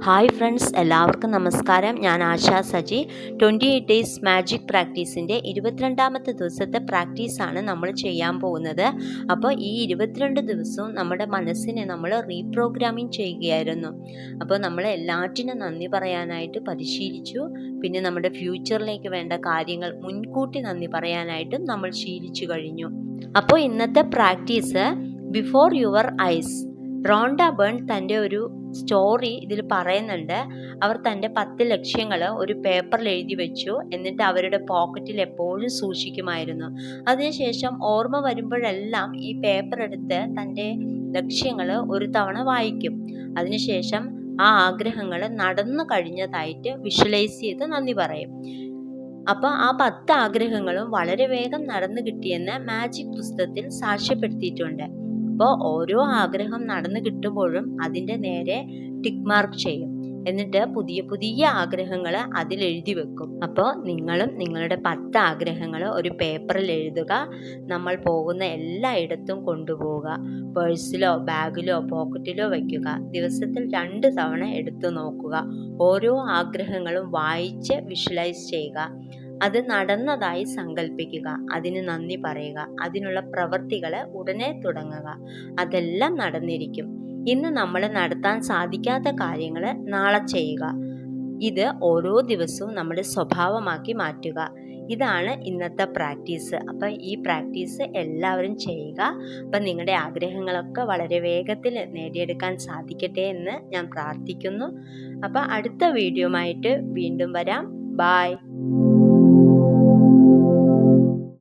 Hi friends, എല്ലാവർക്കും നമസ്കാരം. ഞാൻ ആശാ സജി. 28 ഡേയ്സ് മാജിക് പ്രാക്ടീസിൻ്റെ 22ാമത്തെ ദിവസത്തെ പ്രാക്ടീസാണ് നമ്മൾ ചെയ്യാൻ പോകുന്നത്. അപ്പോൾ ഈ 22 ദിവസവും നമ്മുടെ മനസ്സിനെ നമ്മൾ റീപ്രോഗ്രാമിംഗ് ചെയ്യുകയായിരുന്നു. അപ്പോൾ നമ്മൾ എല്ലാറ്റിനും നന്ദി പറയാനായിട്ട് പരിശീലിച്ചു. പിന്നെ നമ്മുടെ ഫ്യൂച്ചറിലേക്ക് വേണ്ട കാര്യങ്ങൾ മുൻകൂട്ടി നന്ദി പറയാനായിട്ടും നമ്മൾ ശീലിച്ചു കഴിഞ്ഞു. അപ്പോൾ ഇന്നത്തെ practice before your eyes. Rhonda Byrne തൻ്റെ ഒരു സ്റ്റോറി ഇതിൽ പറയുന്നുണ്ട്. അവർ തൻ്റെ 10 ലക്ഷ്യങ്ങൾ ഒരു പേപ്പറിൽ എഴുതി വെച്ചു. എന്നിട്ട് അവരുടെ പോക്കറ്റിൽ എപ്പോഴും സൂക്ഷിക്കുമായിരുന്നു. അതിനുശേഷം ഓർമ്മ വരുമ്പോഴെല്ലാം ഈ പേപ്പർ എടുത്ത് തൻ്റെ ലക്ഷ്യങ്ങൾ ഒരു തവണ വായിക്കും. അതിനുശേഷം ആ ആഗ്രഹങ്ങൾ നടന്നു കഴിഞ്ഞതായിട്ട് വിഷ്വലൈസ് ചെയ്ത് നന്ദി പറയും. അപ്പോൾ ആ 10 ആഗ്രഹങ്ങളും വളരെ വേഗം നടന്നു കിട്ടിയെന്ന് മാജിക് പുസ്തകത്തിൽ സാക്ഷ്യപ്പെടുത്തിയിട്ടുണ്ട്. അപ്പോൾ ഓരോ ആഗ്രഹം നടന്നു കിട്ടുമ്പോഴും അതിൻ്റെ നേരെ ടിക്ക് മാർക്ക് ചെയ്യും. എന്നിട്ട് പുതിയ പുതിയ ആഗ്രഹങ്ങൾ അതിൽ എഴുതി വെക്കും. അപ്പോൾ നിങ്ങളും നിങ്ങളുടെ 10 ആഗ്രഹങ്ങൾ ഒരു പേപ്പറിൽ എഴുതുക. നമ്മൾ പോകുന്ന എല്ലായിടത്തും കൊണ്ടുപോവുക. പേഴ്സിലോ ബാഗിലോ പോക്കറ്റിലോ വയ്ക്കുക. ദിവസത്തിൽ 2 തവണ എടുത്തു നോക്കുക. ഓരോ ആഗ്രഹങ്ങളും വായിച്ച് വിഷ്വലൈസ് ചെയ്യുക. അത് നടന്നതായി സങ്കല്പിക്കുക. അതിന് നന്ദി പറയുക. അതിനുള്ള പ്രവൃത്തികൾ ഉടനെ തുടങ്ങുക. അതെല്ലാം നടന്നിരിക്കും. ഇന്ന് നമ്മൾ നടത്താൻ സാധിക്കാത്ത കാര്യങ്ങൾ നാളെ ചെയ്യുക. ഇത് ഓരോ ദിവസവും നമ്മുടെ സ്വഭാവമാക്കി മാറ്റുക. ഇതാണ് ഇന്നത്തെ പ്രാക്ടീസ്. അപ്പം ഈ പ്രാക്ടീസ് എല്ലാവരും ചെയ്യുക. അപ്പം നിങ്ങളുടെ ആഗ്രഹങ്ങളൊക്കെ വളരെ വേഗത്തിൽ നേടിയെടുക്കാൻ സാധിക്കട്ടെ എന്ന് ഞാൻ പ്രാർത്ഥിക്കുന്നു. അപ്പം അടുത്ത വീഡിയോയുമായിട്ട് വീണ്ടും വരാം. ബായ്.